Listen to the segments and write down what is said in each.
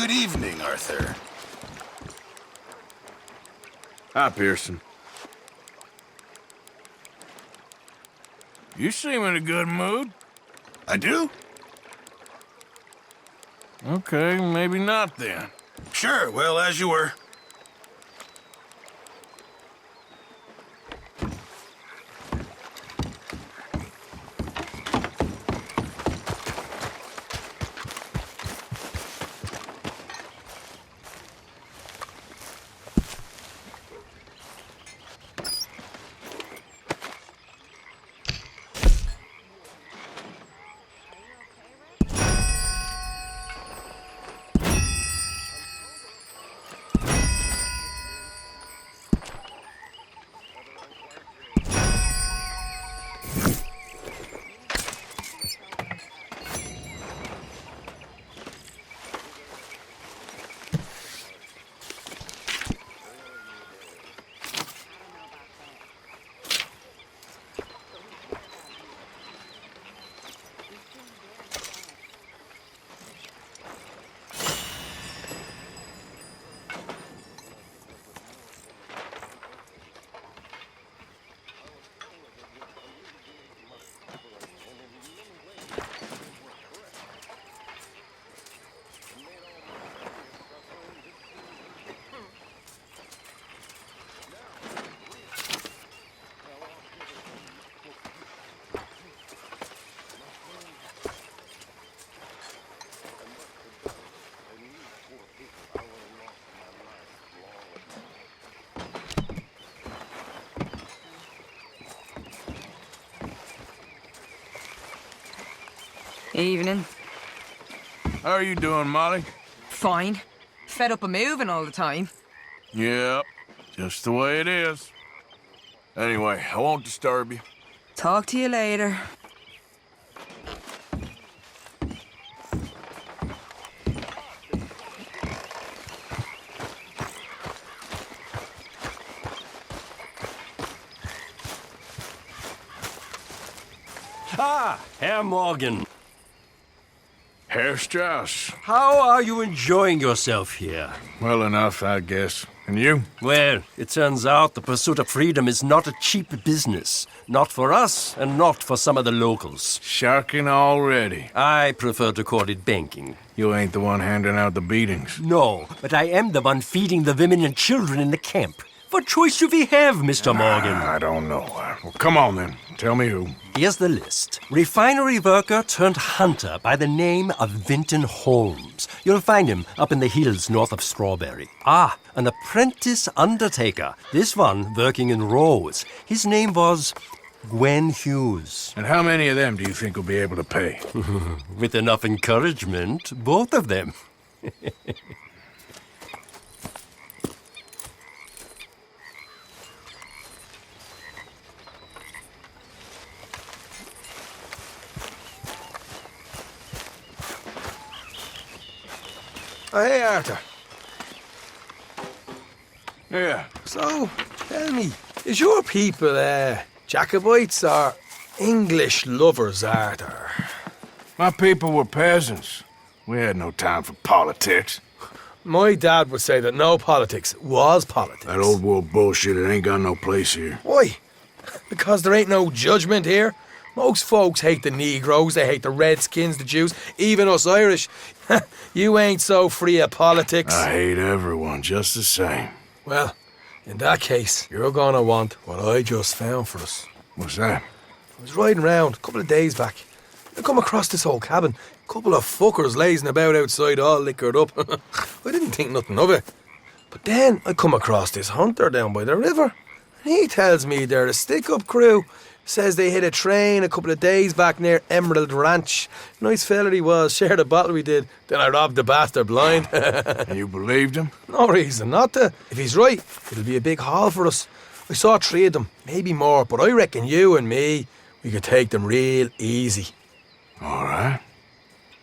Good evening, Arthur. Hi, Pearson. You seem in a good mood. I do? Okay, maybe not then. Sure, well, as you were. Evening. How are you doing, Molly? Fine. Fed up of moving all the time. Yep, just the way it is. Anyway, I won't disturb you. Talk to you later. Ah, Herr Morgan. Herr Strauss. How are you enjoying yourself here? Well enough, I guess. And you? Well, it turns out the pursuit of freedom is not a cheap business. Not for us, and not for some of the locals. Sharking already. I prefer to call it banking. You ain't the one handing out the beatings. No, but I am the one feeding the women and children in the camp. What choice do we have, Mr. Morgan? I don't know. Well, come on then. Tell me who. Here's the list. Refinery worker turned hunter by the name of Vinton Holmes. You'll find him up in the hills north of Strawberry. Ah, an apprentice undertaker. This one working in Rose. His name was Gwen Hughes. And how many of them do you think will be able to pay? With enough encouragement, both of them. Oh, hey, Arthur. Yeah. So, tell me, is your people, Jacobites or English lovers, Arthur? My people were peasants. We had no time for politics. My dad would say that no politics was politics. That old world bullshit, it ain't got no place here. Why? Because there ain't no judgment here. Most folks hate the Negroes, they hate the Redskins, the Jews, even us Irish. You ain't so free of politics. I hate everyone just the same. Well, in that case, you're gonna want what I just found for us. What's that? I was riding round a couple of days back. I come across this old cabin. A couple of fuckers lazing about outside all liquored up. I didn't think nothing of it. But then I come across this hunter down by the river. And he tells me they're a stick-up crew. Says they hit a train a couple of days back near Emerald Ranch. Nice fella he was, shared a bottle we did. Then I robbed the bastard blind. And you believed him? No reason not to. If he's right, it'll be a big haul for us. I saw 3 of them, maybe more, but I reckon you and me, we could take them real easy. All right.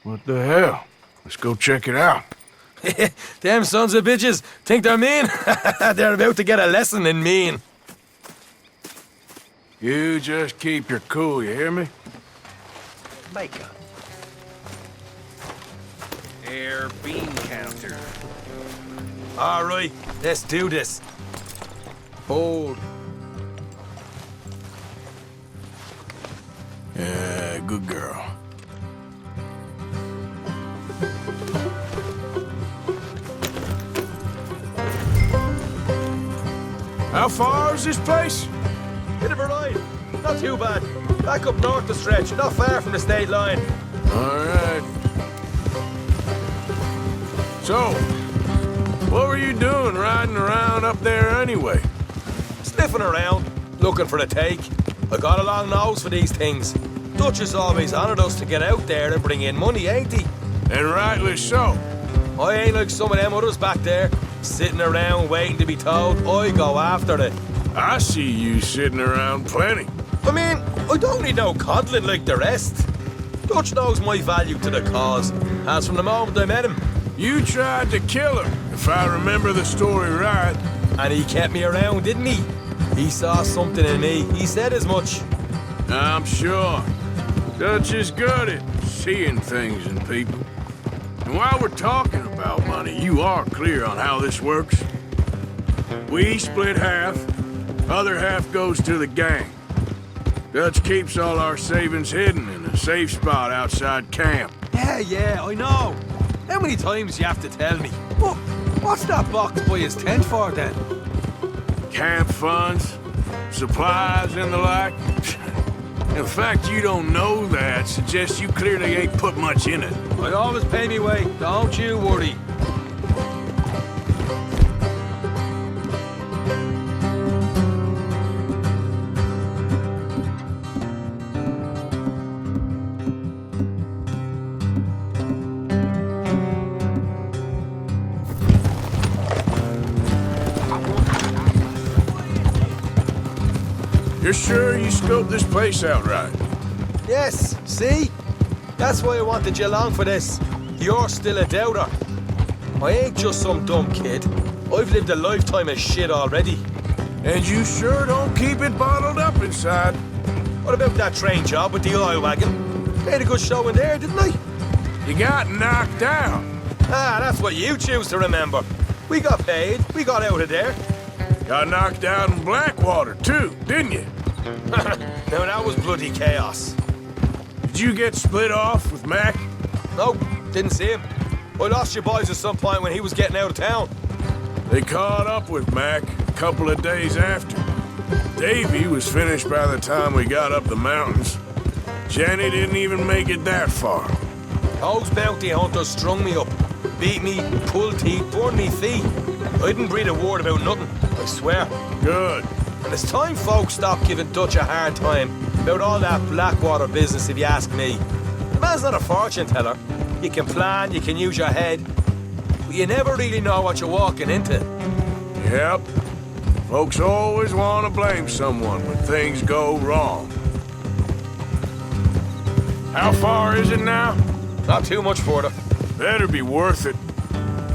What the hell? Let's go check it out. Them sons of bitches think they're mean. They're about to get a lesson in mean. You just keep your cool, you hear me? Micah. repair bean counter. All right, let's do this. Hold. Yeah, good girl. How far is this place? Bit of a ride. Not too bad. Back up north the stretch, not far from the state line. All right. So, what were you doing riding around up there anyway? Sniffing around, looking for the take. I got a long nose for these things. Dutch has always honoured us to get out there and bring in money, ain't he? And rightly so. I ain't like some of them others back there, sitting around waiting to be told. I go after it. I see you sitting around plenty. I mean, I don't need no coddling like the rest. Dutch knows my value to the cause, as from the moment I met him. You tried to kill him, if I remember the story right. And he kept me around, didn't he? He saw something in me. He said as much. I'm sure. Dutch is good at seeing things in people. And while we're talking about money, you are clear on how this works. We split half, other half goes to the gang. Dutch keeps all our savings hidden in a safe spot outside camp. Yeah, I know. How many times you have to tell me? What's that box by his tent for then? Camp funds, supplies, and the like. The fact you don't know that suggests you clearly ain't put much in it. I always pay me way, don't you worry. You're sure you scoped this place out right? Yes, see? That's why I wanted you along for this. You're still a doubter. I ain't just some dumb kid. I've lived a lifetime of shit already. And you sure don't keep it bottled up inside. What about that train job with the oil wagon? Made a good show in there, didn't I? You got knocked out. Ah, that's what you choose to remember. We got paid. We got out of there. Got knocked out in Blackwater, too, didn't you? Now that was bloody chaos. Did you get split off with Mac? No, didn't see him. I lost your boys at some point when he was getting out of town. They caught up with Mac a couple of days after. Davy was finished by the time we got up the mountains. Jenny didn't even make it that far. Those bounty hunters strung me up, beat me, pulled teeth, burned me feet. I didn't breathe a word about nothing, I swear. Good. And it's time folks stopped giving Dutch a hard time about all that Blackwater business, if you ask me. The man's not a fortune teller. You can plan, you can use your head, but you never really know what you're walking into. Yep. Folks always want to blame someone when things go wrong. How far is it now? Not too much further. Better be worth it.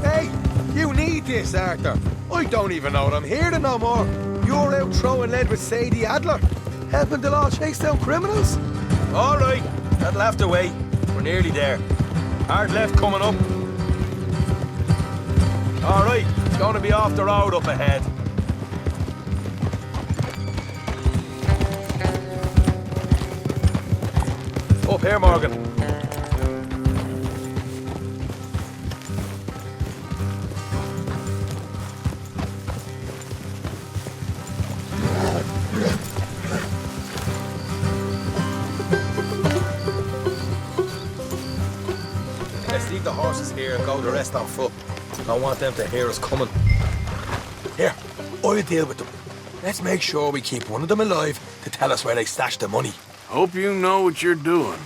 Hey, you need this, Arthur. I don't even know what I'm here to no more. You're out throwing lead with Sadie Adler, helping the law chase down criminals? All right, that'll have to wait. We're nearly there. Hard left coming up. All right, it's going to be off the road up ahead. Up here, Morgan. Let's leave the horses here and go the rest on foot. I want them to hear us coming. Here, I'll deal with them. Let's make sure we keep one of them alive to tell us where they stashed the money. Hope you know what you're doing.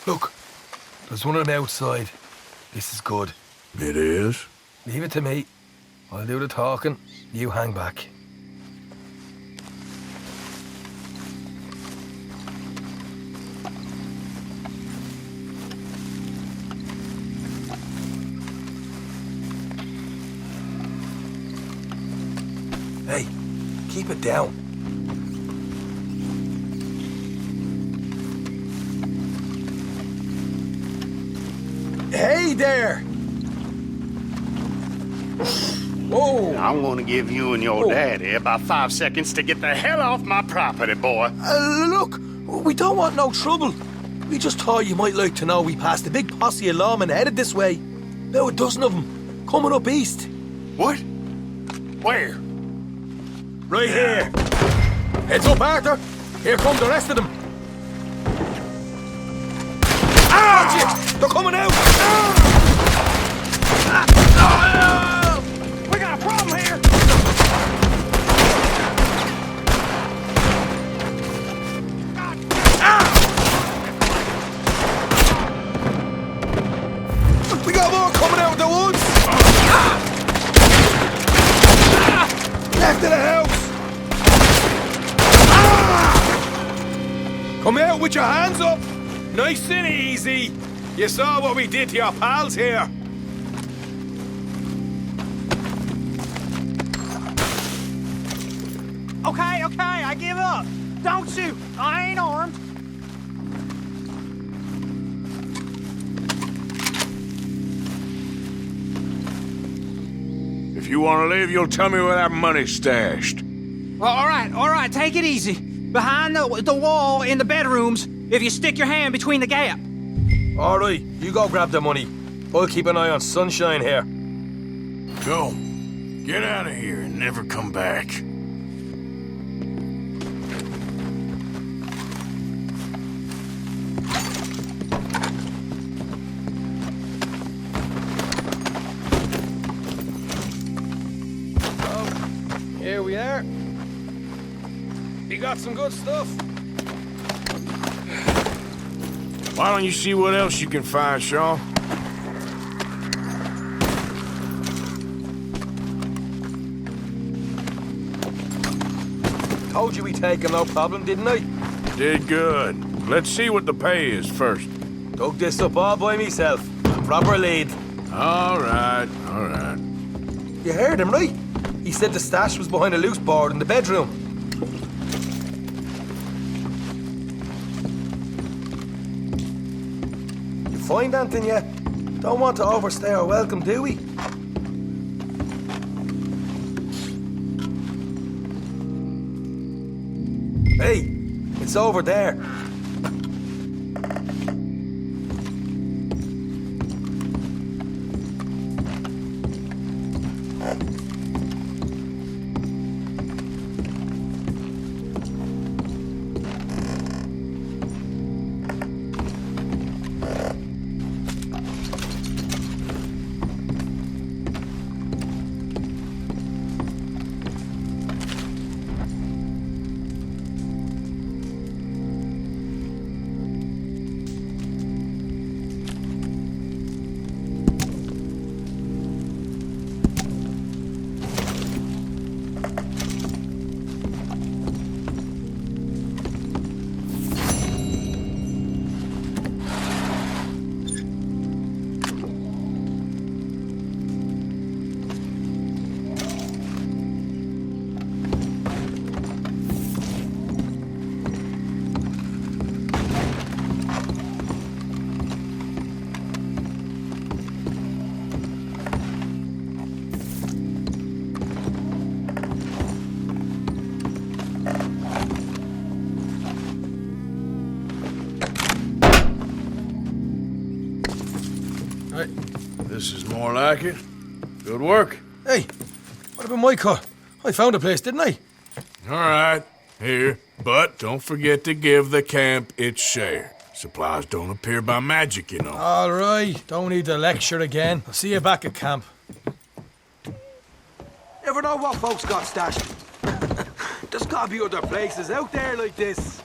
Look, there's one on the outside. This is good. It is? Leave it to me. I'll do the talking. You hang back. Hey, keep it down. Hey there! Whoa! I'm gonna give you and your daddy about 5 seconds to get the hell off my property, boy. Look, we don't want no trouble. We just thought you might like to know we passed a big posse of lawmen headed this way. About a dozen of them, coming up east. What? Where? Right here. Heads up, Arthur. Here come the rest of them. Ah! They're coming out! We got a problem here! We got more coming out of the woods! Left of the house! Come out with your hands up! Nice and easy! You saw what we did to your pals here! Okay, I give up. Don't shoot. I ain't armed. If you want to leave, you'll tell me where that money's stashed. Well, all right, take it easy. Behind the wall in the bedrooms, if you stick your hand between the gap. All right, you go grab the money. I'll keep an eye on Sunshine here. Go. Get out of here and never come back. Here we are. You got some good stuff. Why don't you see what else you can find, Shaw? Told you we'd take him, no problem, didn't I? Did good. Let's see what the pay is first. Dug this up all by myself. Proper lead. All right. You heard him, right? He said the stash was behind a loose board in the bedroom. You find anything yet? Don't want to overstay our welcome, do we? Hey, it's over there. This is more like it. Good work. Hey, what about my car? I found a place, didn't I? All right. Here. But don't forget to give the camp its share. Supplies don't appear by magic, you know. All right, don't need the lecture again. I'll see you back at camp. Never know what folks got stashed. There's gotta be other places out there like this.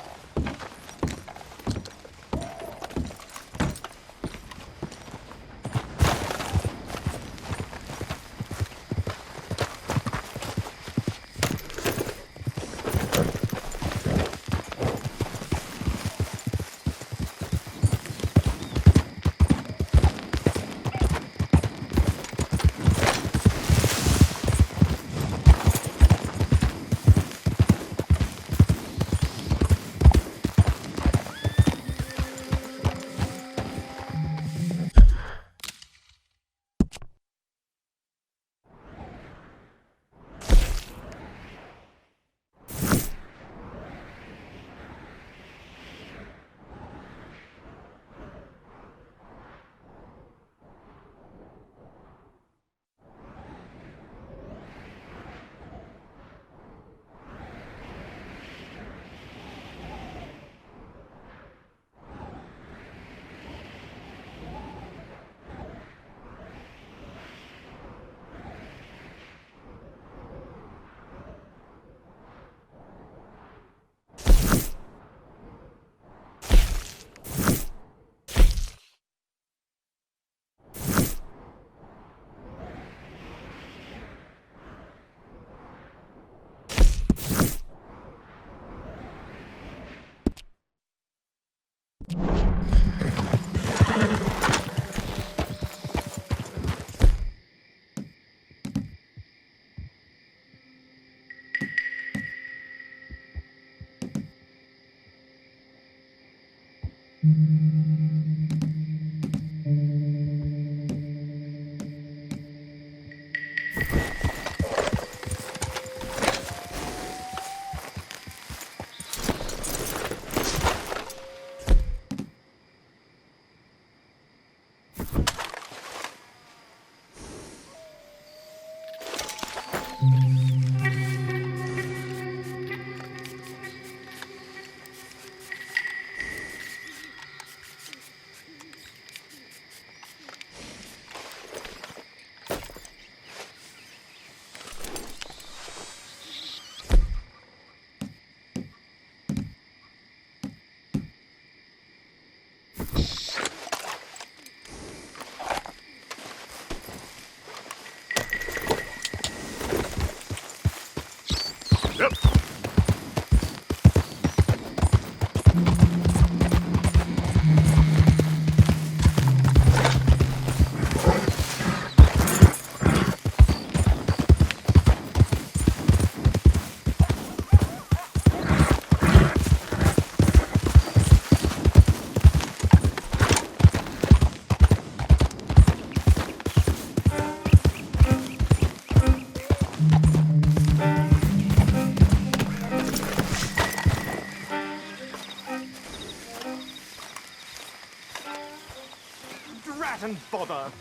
Drat and bother.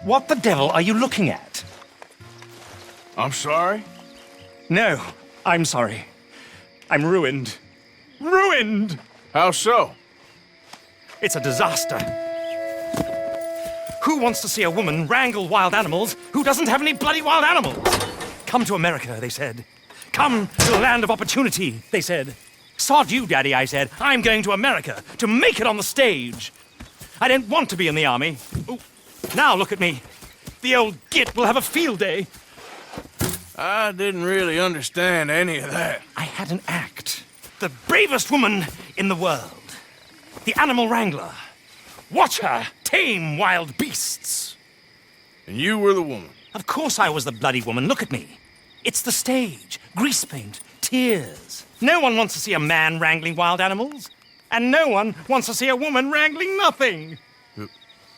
What the devil are you looking at? I'm sorry? No, I'm sorry. I'm ruined. Ruined! How so? It's a disaster. Who wants to see a woman wrangle wild animals who doesn't have any bloody wild animals? Come to America, they said. Come to the land of opportunity, they said. Sod you, Daddy, I said. I'm going to America to make it on the stage. I don't want to be in the army. Ooh. Now look at me. The old git will have a field day. I didn't really understand any of that. I had an act. The bravest woman in the world. The animal wrangler. Watch her tame wild beasts. And you were the woman. Of course I was the bloody woman. Look at me. It's the stage. Grease paint. Tears. No one wants to see a man wrangling wild animals. And no one wants to see a woman wrangling nothing.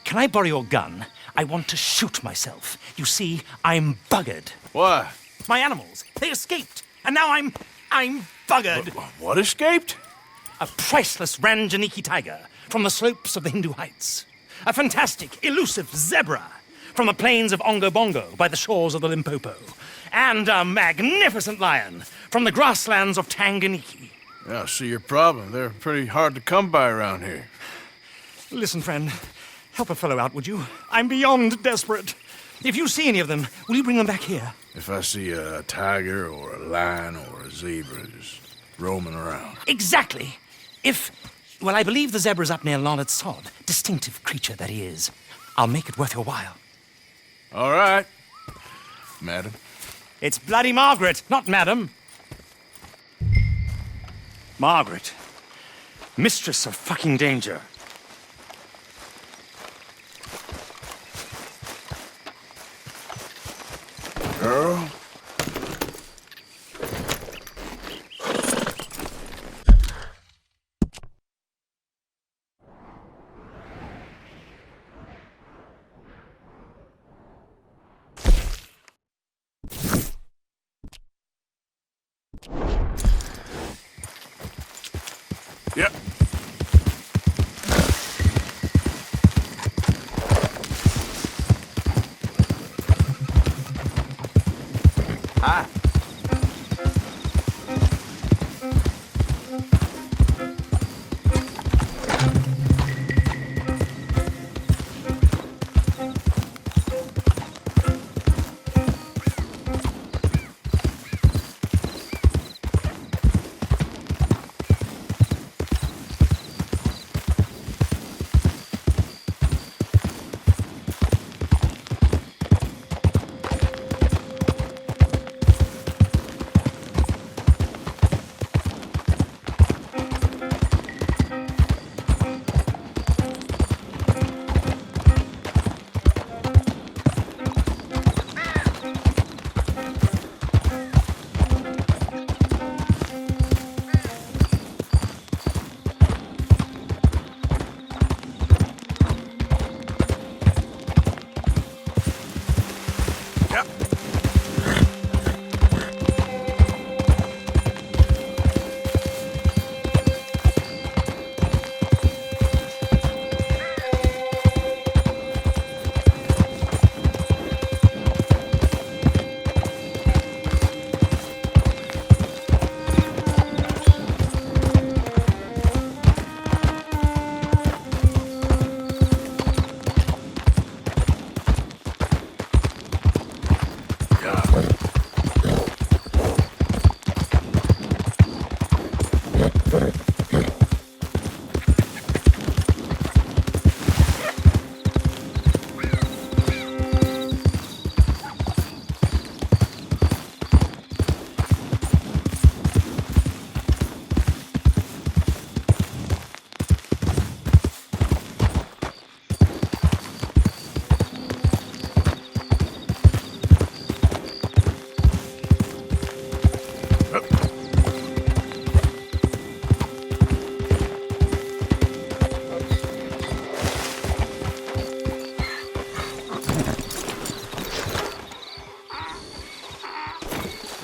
Can I borrow your gun? I want to shoot myself. You see, I'm buggered. Why? My animals, they escaped. And now I'm buggered. What escaped? A priceless Ranjaniki tiger from the slopes of the Hindu Heights. A fantastic, elusive zebra from the plains of Ongo Bongo by the shores of the Limpopo. And a magnificent lion from the grasslands of Tanganyika. Yeah, I see your problem. They're pretty hard to come by around here. Listen, friend, help a fellow out, would you? I'm beyond desperate. If you see any of them, will you bring them back here? If I see a tiger or a lion or a zebra just roaming around. Exactly. Well, I believe the zebra's up near Lonnet Sod. Distinctive creature that he is. I'll make it worth your while. All right, madam. It's bloody Margaret, not madam. Margaret. Mistress of fucking danger. Girl. Yep. Hi.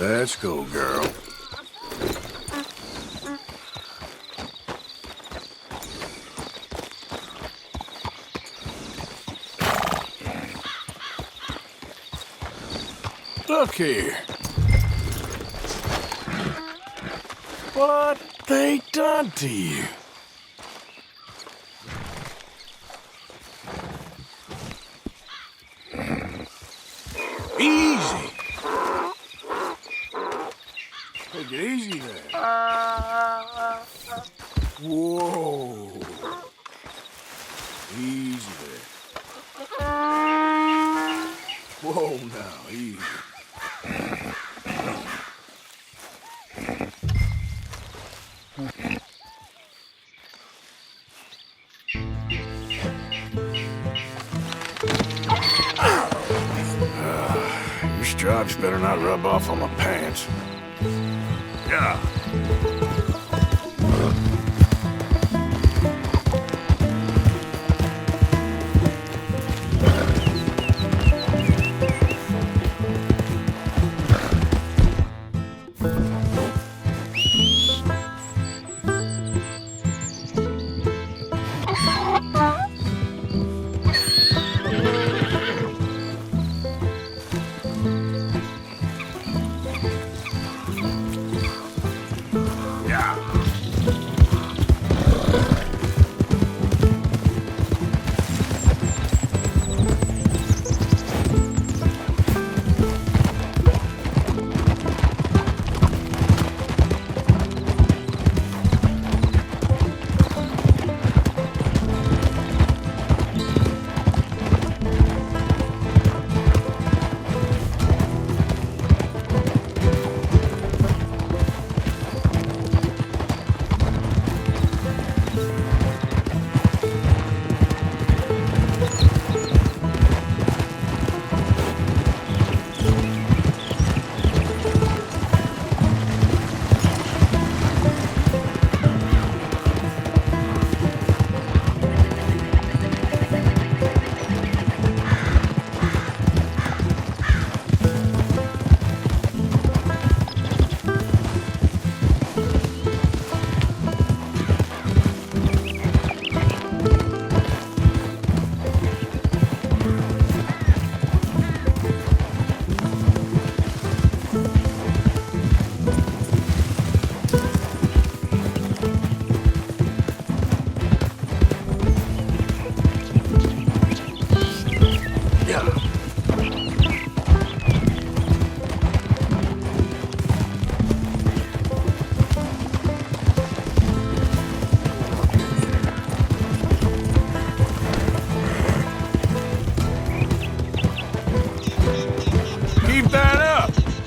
Let's go, girl. Look here. What they done to you? Easy. Take it easy there. Whoa. Easy there. Whoa now, easy. Your stripes better not rub off on my pants. Yeah.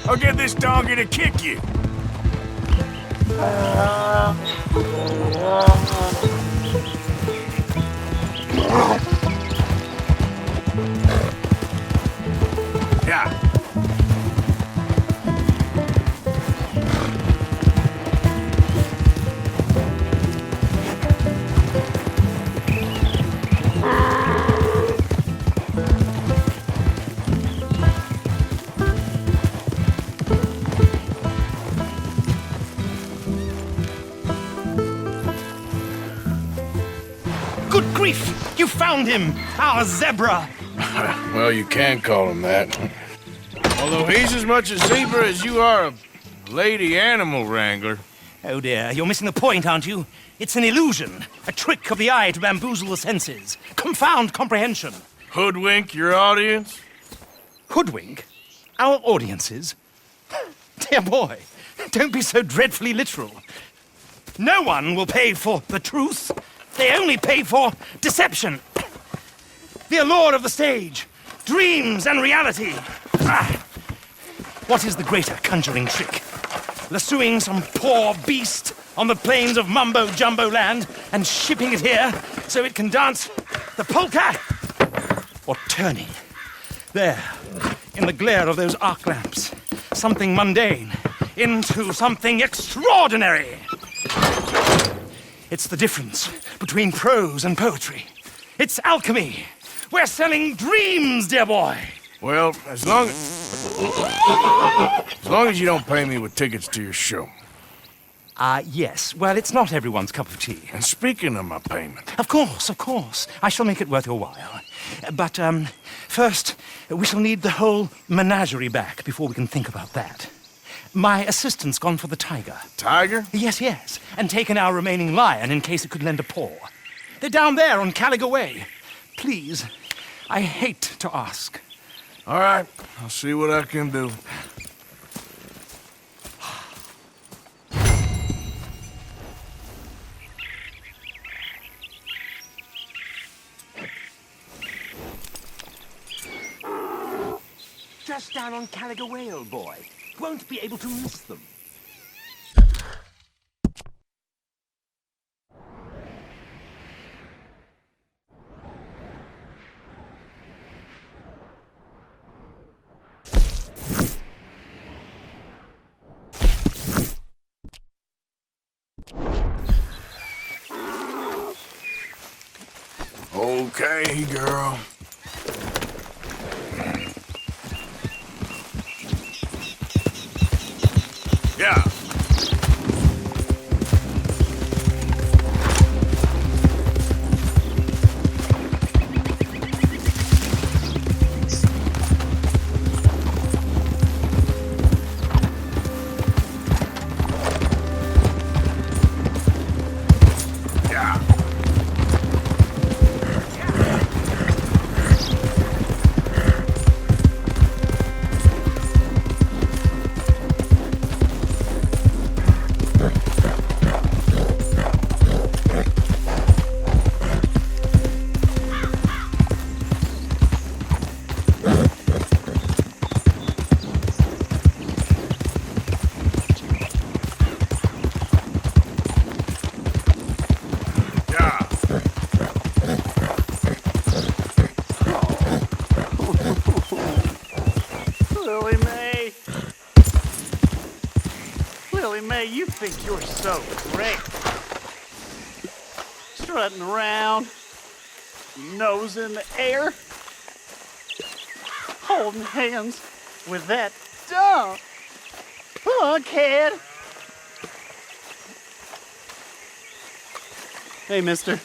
I'll get this donkey to kick you. Yeah. Good grief! You found him! Our zebra! Well, you can call him that. Although he's as much a zebra as you are a lady animal wrangler. Oh dear, you're missing the point, aren't you? It's an illusion, a trick of the eye to bamboozle the senses, confound comprehension. Hoodwink your audience? Hoodwink? Our audiences? Dear boy, don't be so dreadfully literal. No one will pay for the truth. They only pay for deception. The allure of the stage, dreams and reality. Ah. What is the greater conjuring trick? Lassoing some poor beast on the plains of mumbo-jumbo land and shipping it here so it can dance the polka? Or turning, there, in the glare of those arc lamps, something mundane into something extraordinary? It's the difference between prose and poetry. It's alchemy. We're selling dreams, dear boy. Well, as long as you don't pay me with tickets to your show. Yes. Well, it's not everyone's cup of tea. And speaking of my payment... Of course, of course. I shall make it worth your while. But, first, we shall need the whole menagerie back before we can think about that. My assistant's gone for the tiger. Tiger? Yes, yes. And taken our remaining lion in case it could lend a paw. They're down there on Caliga Way. Please, I hate to ask. All right, I'll see what I can do. Just down on Caliga Way, old boy. Won't be able to miss them. Okay, girl. Yeah. You think you're so great. Strutting around, nose in the air, holding hands with that dumb punkhead. Hey, mister,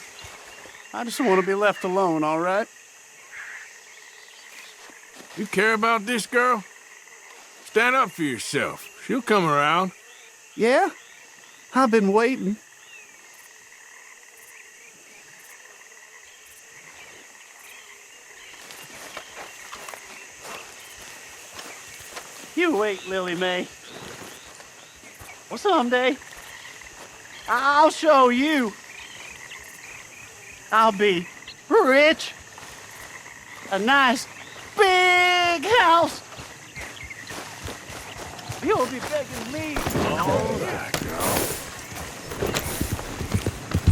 I just want to be left alone, all right? You care about this girl? Stand up for yourself. She'll come around. Yeah? I've been waiting. You wait, Lily Mae. Well, someday, I'll show you. I'll be rich. A nice, big house. You'll be begging me. All right, girl.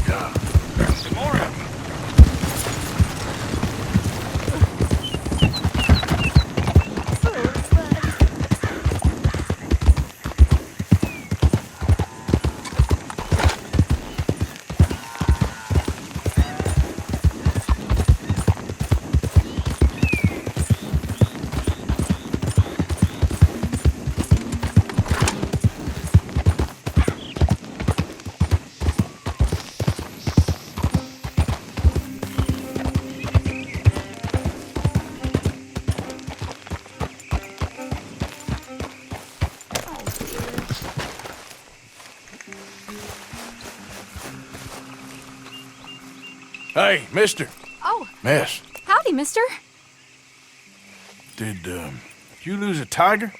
Good morning. Hey, mister. Oh. Miss. Howdy, mister. Did you lose a tiger?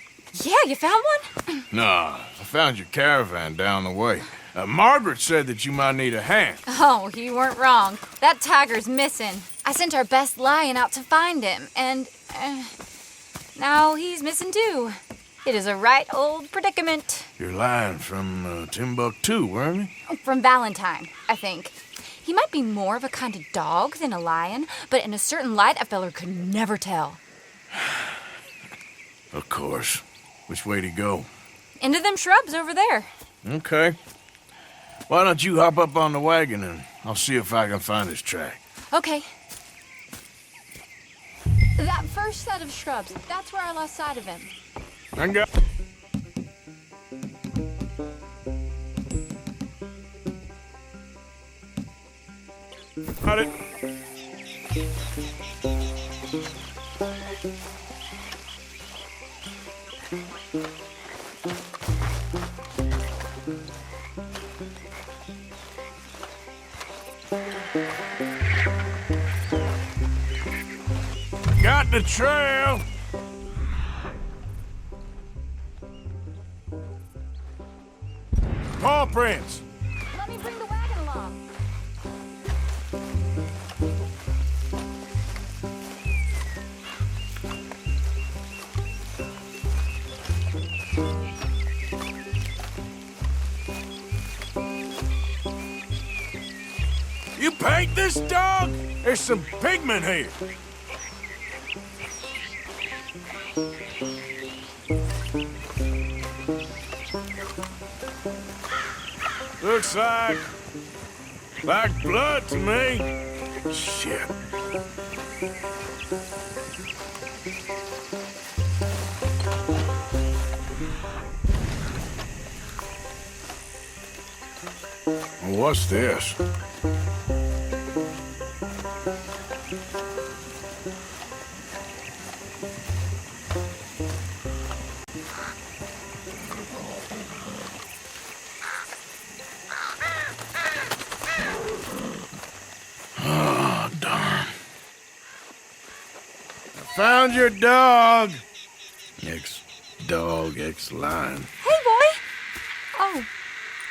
Yeah, you found one? Nah, I found your caravan down the way. Margaret said that you might need a hand. Oh, you weren't wrong. That tiger's missing. I sent our best lion out to find him, and now he's missing too. It is a right old predicament. You're lying from Timbuktu, weren't you? From Valentine, I think. He might be more of a kind of dog than a lion, but in a certain light, a feller could never tell. Of course. Which way to go? Into them shrubs over there. Okay. Why don't you hop up on the wagon and I'll see if I can find his track. Okay. That first set of shrubs. That's where I lost sight of him. I got... Got it. Got the trail. Paw prints. Let me bring the wagon along. You paint this dog? There's some pigment here. Looks like blood to me. Shit. What's this? Oh, darn. I found your dog. Ex-dog, ex-lion. Hey, boy! Oh,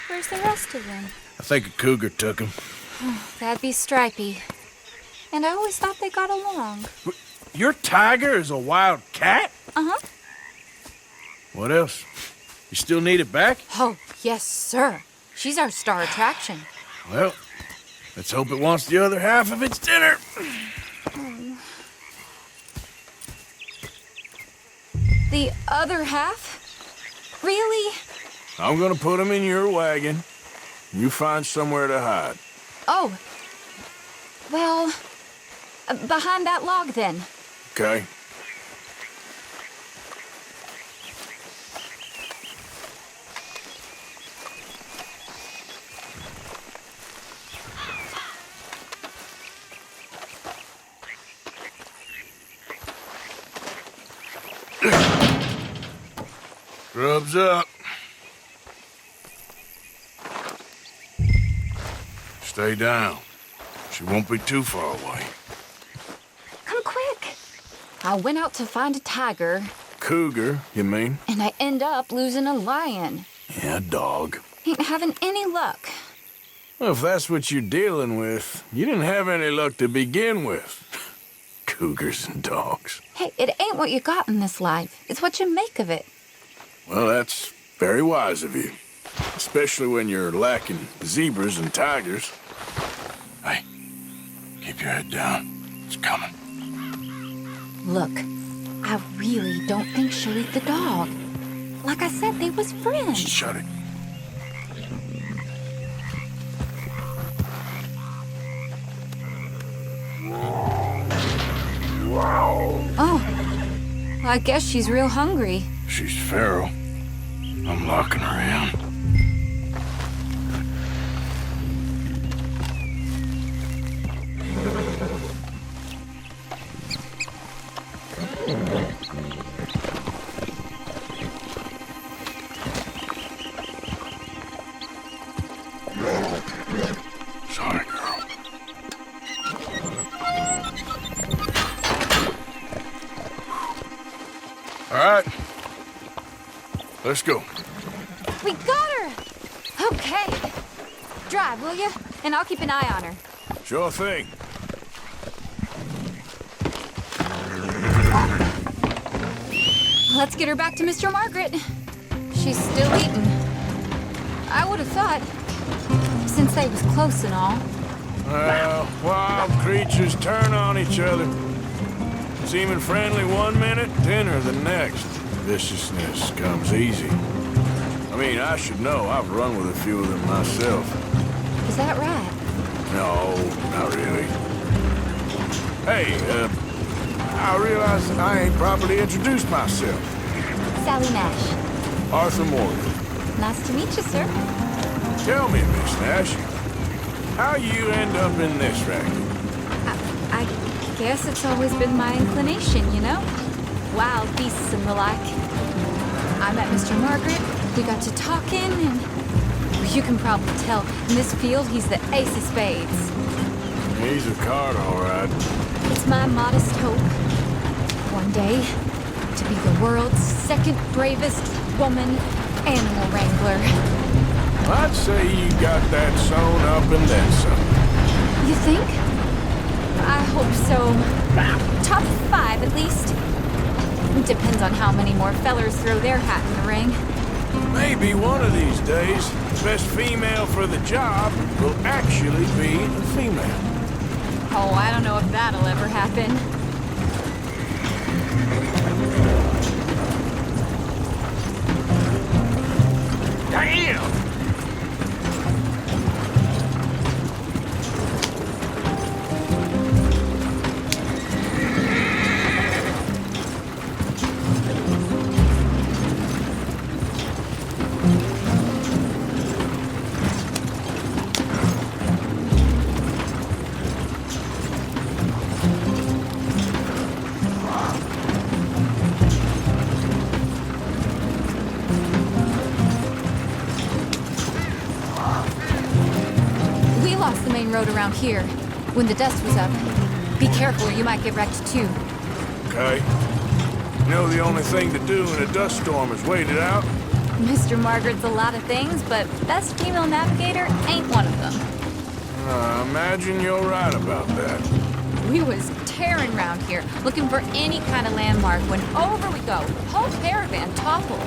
where's the rest of them? I think a cougar took him. That'd be Stripey. And I always thought they got along. Your tiger is a wild cat? Uh-huh. What else? You still need it back? Oh, yes, sir. She's our star attraction. Well, let's hope it wants the other half of its dinner. The other half? Really? I'm gonna put him in your wagon. You find somewhere to hide. Oh. Well, behind that log, then. Okay. Rubs up. Stay down. She won't be too far away. Come quick. I went out to find a tiger. Cougar, you mean? And I end up losing a lion. Yeah, dog. Ain't having any luck. Well, if that's what you're dealing with, you didn't have any luck to begin with. Cougars and dogs. Hey, it ain't what you got in this life. It's what you make of it. Well, that's very wise of you. Especially when you're lacking zebras and tigers. Hey, keep your head down. It's coming. Look, I really don't think she'll eat the dog. Like I said, they was friends. Shut it. Oh, I guess she's real hungry. She's feral. I'm locking her in. Sorry, girl. All right. Let's go. We got her! Okay. Drive, will you? And I'll keep an eye on her. Sure thing. Let's get her back to Mr. Margaret. She's still eating. I would have thought, since they was close and all. Well, wild creatures turn on each other. Seeming friendly one minute, dinner the next. Viciousness comes easy. I mean, I should know. I've run with a few of them myself. Is that right? No, not really. Hey, I realize that I ain't properly introduced myself. Sally Nash. Arthur Morgan. Nice to meet you, sir. Tell me, Miss Nash, how you end up in this racket? I guess it's always been my inclination, you know? Wild beasts and the like. I met Mr. Margaret, we got to talking, and you can probably tell, in this field, he's the ace of spades. He's a card, all right. It's my modest hope, one day, to be the world's second bravest woman animal wrangler. I'd say you got that sewn up and then some. You think? I hope so. Top 5, at least. Depends on how many more fellers throw their hat in the ring. Maybe one of these days, the best female for the job will actually be a female. Oh, I don't know if that'll ever happen. Damn! We lost the main road around here when the dust was up. Be careful, you might get wrecked too. Okay. You know the only thing to do in a dust storm is wait it out? Mr. Margaret's a lot of things, but best female navigator ain't one of them. I imagine you're right about that. We was tearing around here, looking for any kind of landmark when over we go. Whole caravan toppled.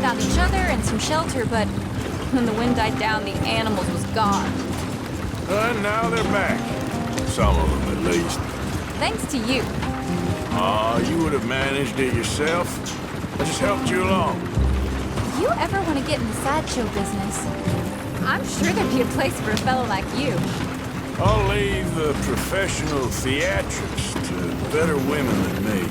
Found each other and some shelter, but when the wind died down, the animals was gone. And now they're back. Some of them, at least. Thanks to you. Aw, you would have managed it yourself. I just helped you along. If you ever want to get in the sideshow business, I'm sure there'd be a place for a fellow like you. I'll leave the professional theatrics to better women than me.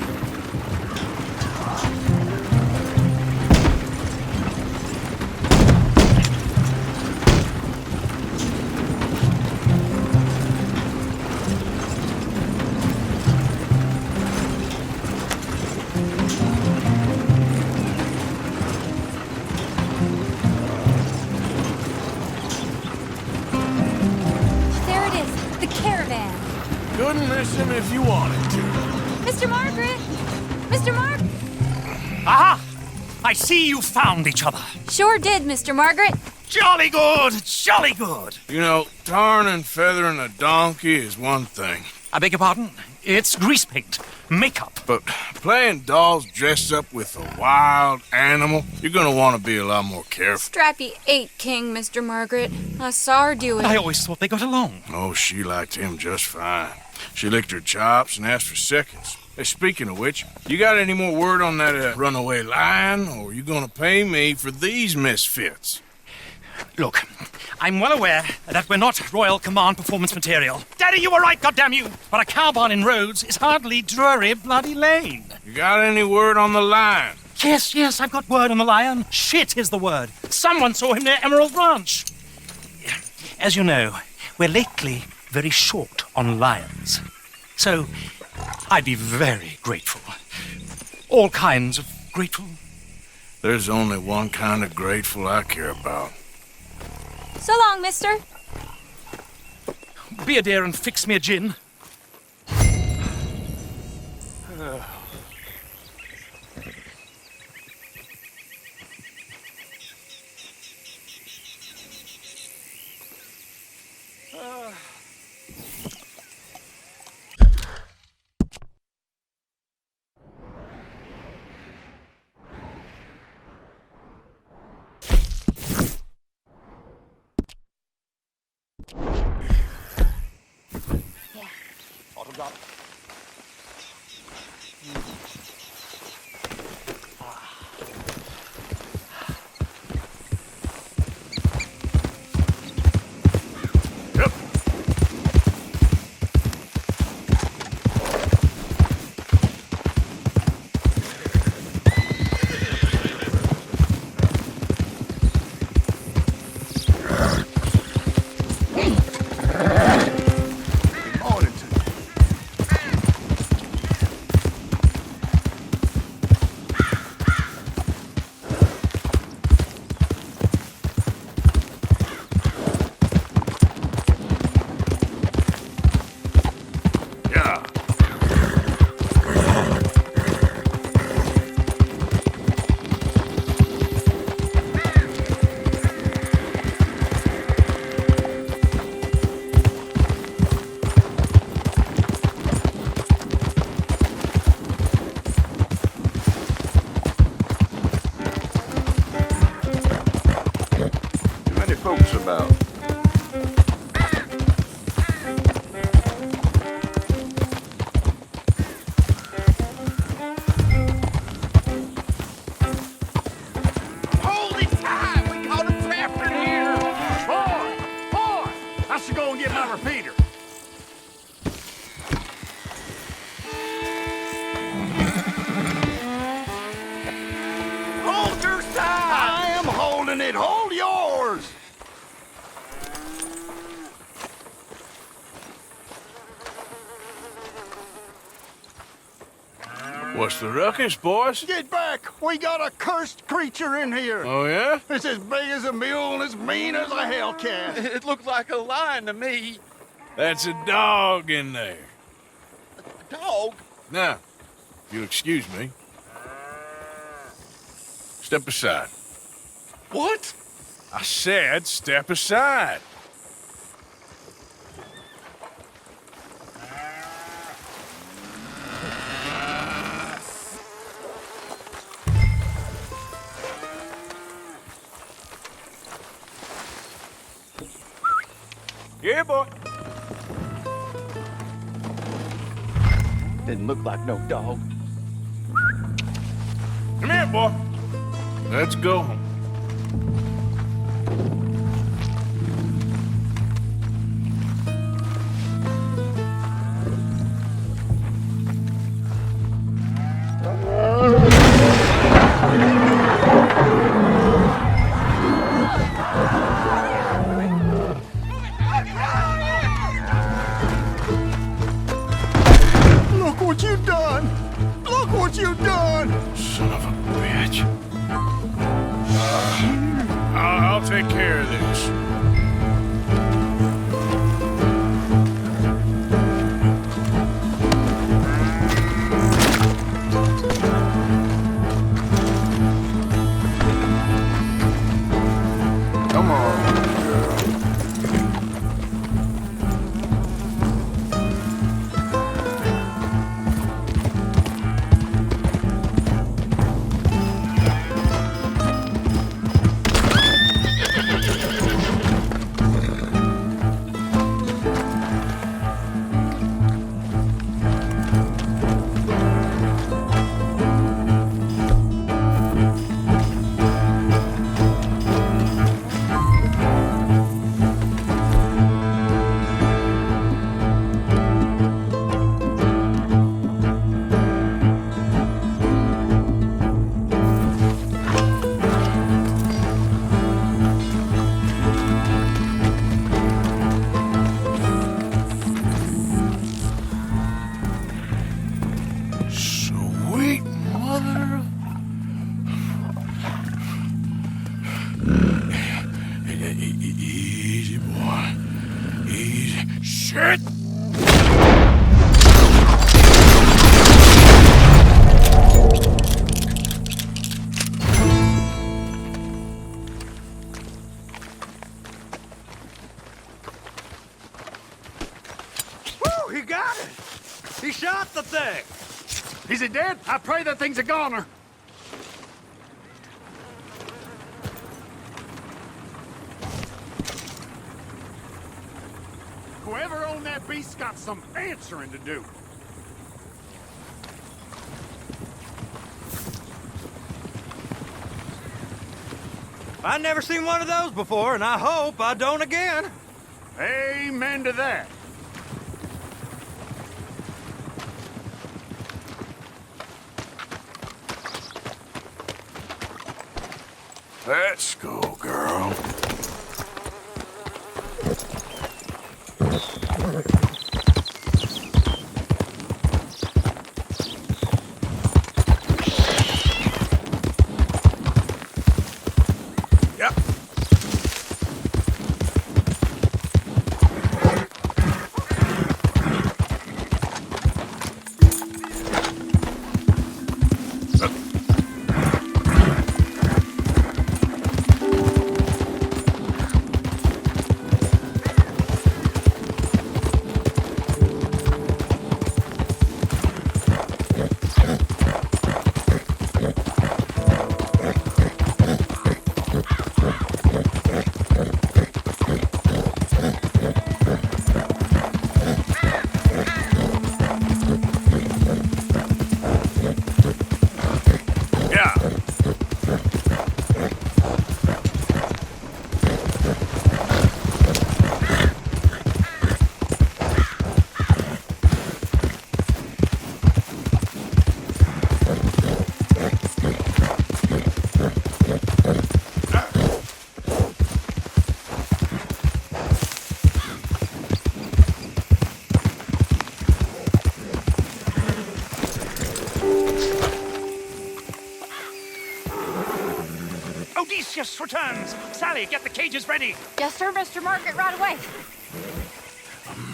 There it is, the caravan. Couldn't miss him if you wanted to. Mr. Margaret! Mr. Mark! Aha! I see you found each other. Sure did, Mr. Margaret. Jolly good, jolly good. You know, tarring and feathering a donkey is one thing. I beg your pardon? It's grease paint, makeup. But playing dolls dressed up with a wild animal, you're gonna want to be a lot more careful. Strappy ate King, Mr. Margaret. I saw her do it. I always thought they got along. Oh, she liked him just fine. She licked her chops and asked for seconds. Hey, speaking of which, you got any more word on that runaway lion, or are you gonna pay me for these misfits? Look, I'm well aware that we're not Royal Command performance material. Daddy, you were right, goddamn you! But a cow barn in Rhodes is hardly Drury Bloody Lane. You got any word on the lion? Yes, I've got word on the lion. Shit is the word. Someone saw him near Emerald Ranch. As you know, we're lately very short on lions. So, I'd be very grateful. All kinds of grateful. There's only one kind of grateful I care about. So long, mister. Be a dear and fix me a gin. get my repeater. Hold your side! I am holding it. Hold yours! What's the ruckus, boys? Get back! We got a cursed creature in here. Oh, yeah? It's as big as a mule and as mean as a hellcat. It looked like a lion to me. That's a dog in there. Dog? Now, if you'll excuse me. Step aside. What? I said step aside. Yeah, boy. Didn't look like no dog. Come here, boy. Let's go home. Look what you done! Look what you done! Son of a bitch. I'll take care of this. Come on, girl. Sweet mother of... Easy, boy. Easy. Shit! Woo! He got it! He shot the thing! Is it dead? I pray that thing's a goner. Whoever owned that beast's got some answering to do. I've never seen one of those before, and I hope I don't again. Amen to that. Let's go, girl. Yep. Lucius returns. Sally, get the cages ready. Yes, sir, Mr. Margaret, right away.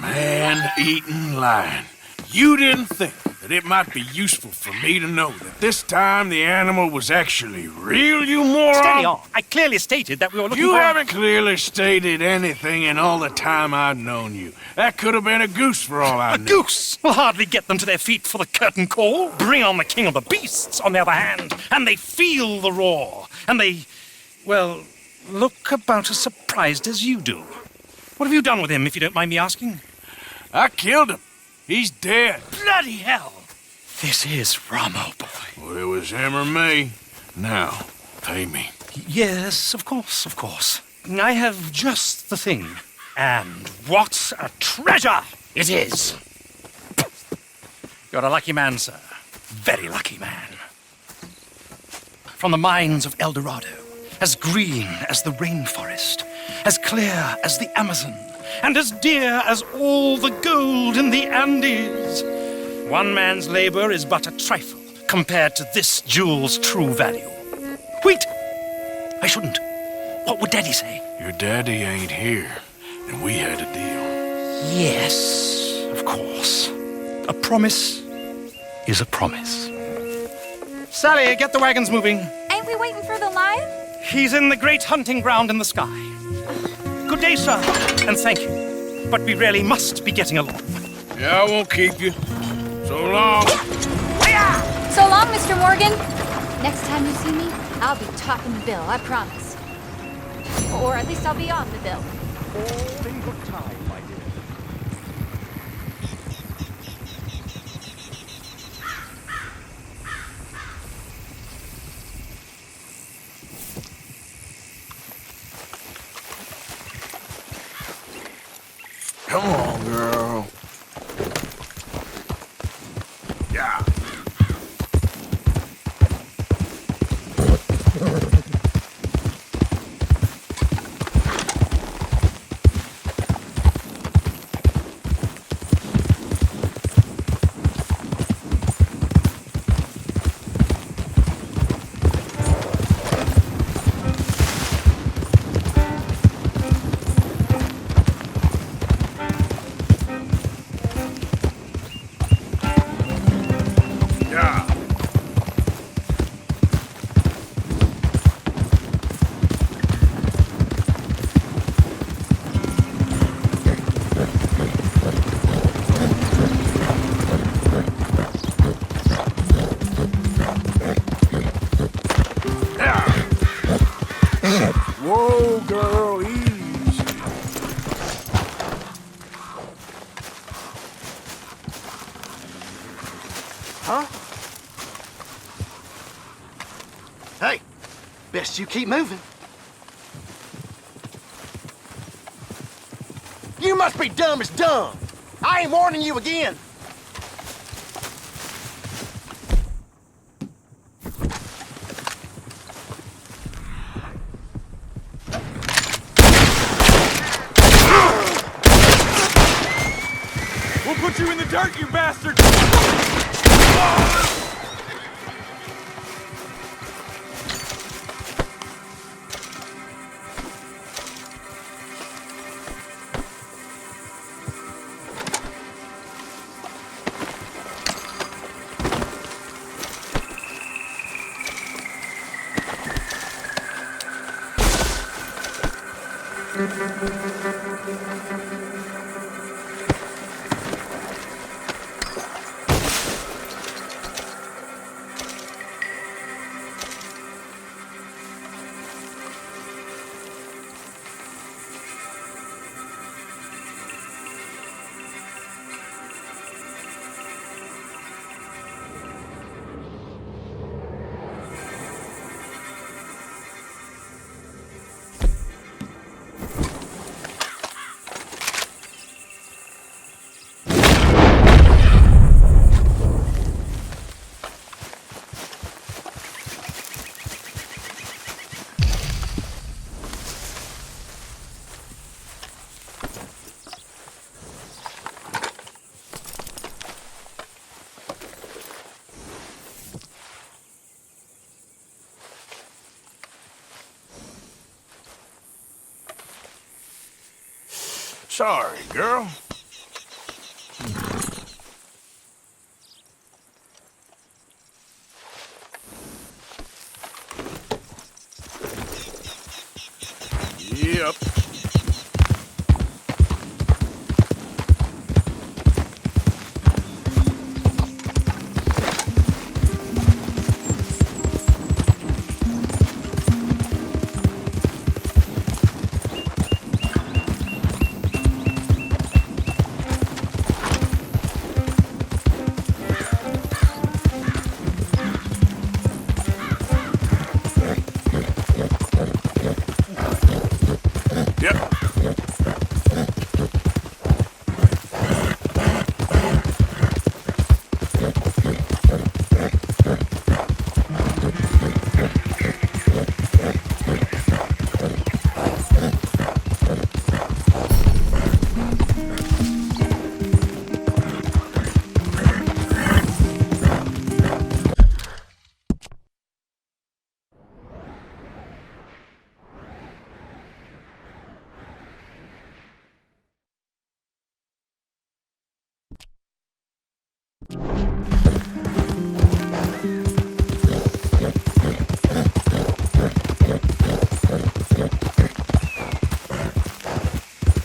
Man-eating lion. You didn't think that it might be useful for me to know that this time the animal was actually real, you moron? Steady on. I clearly stated that we were looking You for... haven't clearly stated anything in all the time I've known you. That could have been a goose for all I A knew. goose will hardly get them to their feet for the curtain call. Bring on the king of the beasts, on the other hand, and they feel the roar. And they, well, look about as surprised as you do. What have you done with him, if you don't mind me asking? I killed him. He's dead. Bloody hell! This is Ramo, boy. Well, it was him or me. Now, pay me. Yes, of course, of course. I have just the thing. And what a treasure it is! You're a lucky man, sir. Very lucky man. From the mines of El Dorado, as green as the rainforest, as clear as the Amazon, and as dear as all the gold in the Andes. One man's labor is but a trifle compared to this jewel's true value. Wait! I shouldn't. What would Daddy say? Your daddy ain't here, and we had a deal. Yes, of course. A promise is a promise. Sally, get the wagons moving. Ain't we waiting for the lion? He's in the great hunting ground in the sky. Good day, sir, and thank you. But we really must be getting along. Yeah, I won't keep you. So long. So long, Mr. Morgan. Next time you see me, I'll be topping the bill, I promise. Or at least I'll be on the bill. All in good time, my dear. Come on, girl. Yeah. Whoa, girl, easy. Huh? Hey, best you keep moving. You must be dumb as dumb. I ain't warning you again. We'll put you in the dirt, you bastard! Sorry, girl. Yep. Yep.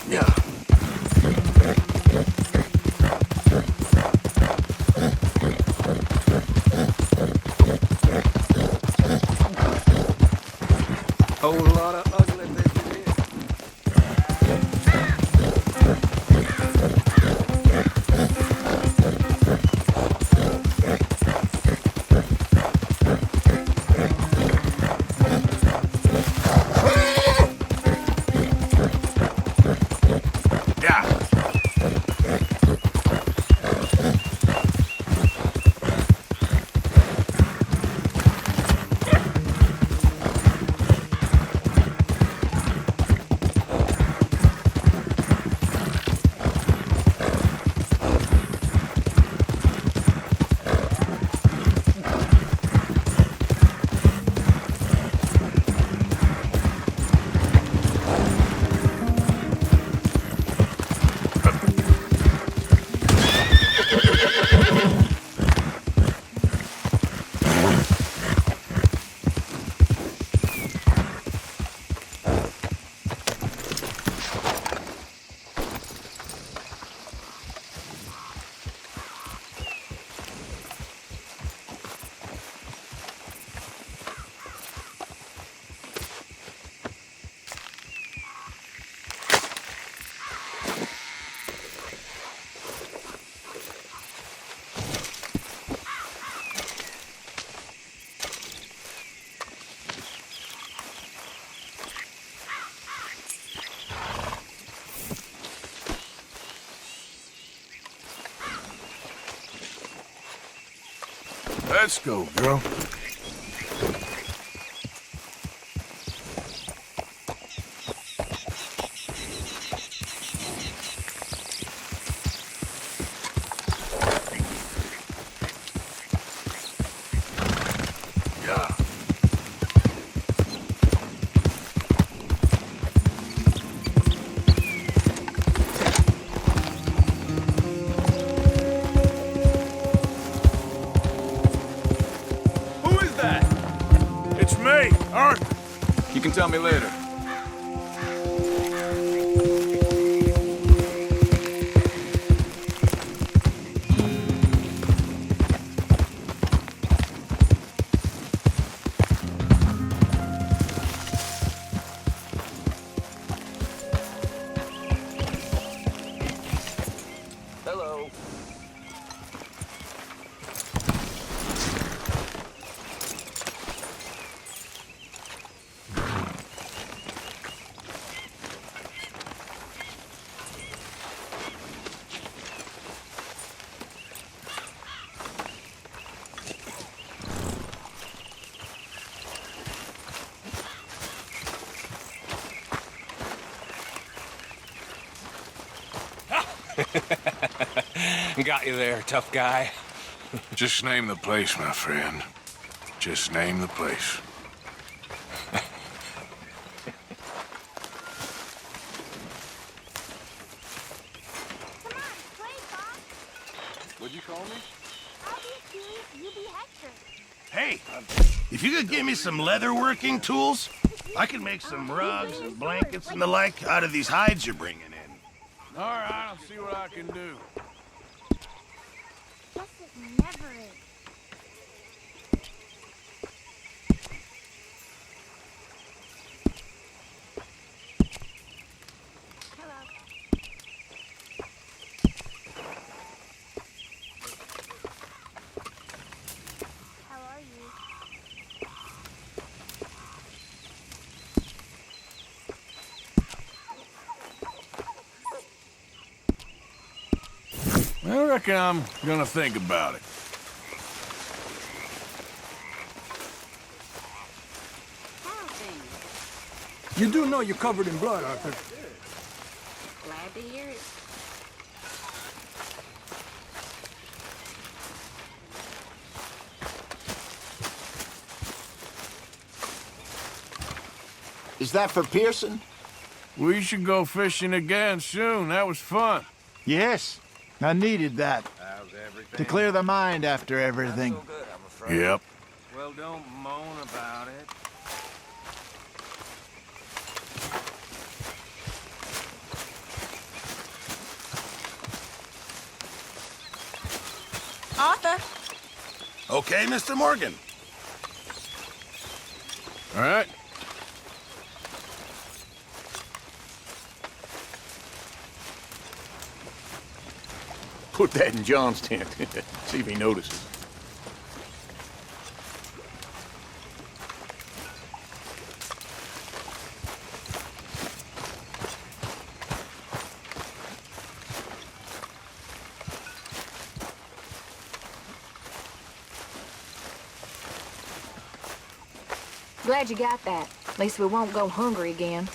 Yeah. Whole lot of ugly bitches here. Yeah. Let's go, girl. Yeah. Who is that? It's me, Arthur. You can tell me later. Hello. Got you there, tough guy. Just name the place, my friend. Just name the place. What'd you call me? I'll be curious, you be Hector. Hey, if you could give me some leatherworking tools, I could make some rugs and blankets and the like out of these hides you're bringing in. All right, I'll see what I can do. Guess it never is. I reckon I'm gonna think about it. You do know you're covered in blood, Arthur. Glad to hear it. Is that for Pearson? We should go fishing again soon. That was fun. Yes, I needed that. To clear the mind after everything. Not so good, I'm afraid. Yep. Well, don't moan about it. Arthur. Okay, Mr. Morgan. All right. Put that in John's tent. See if he notices. Glad you got that. At least we won't go hungry again.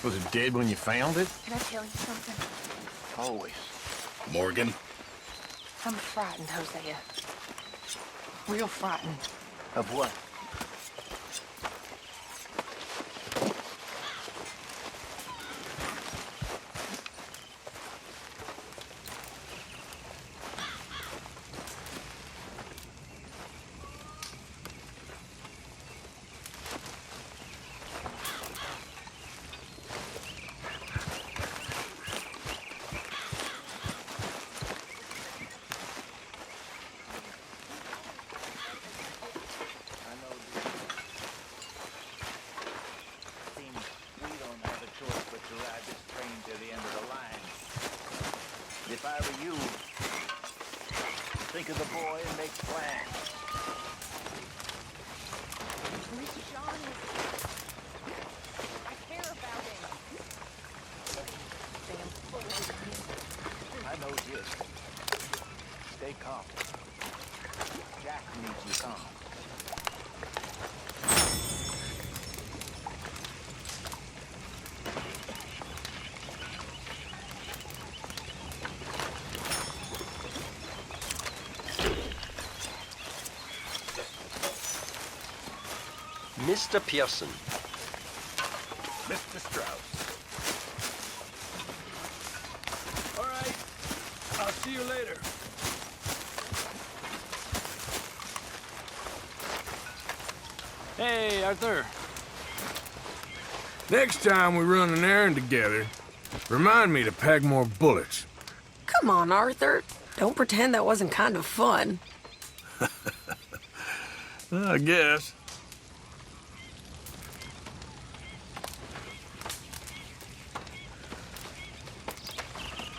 Was it dead when you found it? Can I tell you something? Always. Morgan? I'm frightened, Hosea. Real frightened. Of what? If I were you, think of the boy and make plans. Where's John? I care about him. Damn fool. I know this. Stay calm. Jack needs you calm. Mr. Pearson. Mr. Strauss. All right. I'll see you later. Hey, Arthur. Next time we run an errand together, remind me to pack more bullets. Come on, Arthur. Don't pretend that wasn't kind of fun. I guess.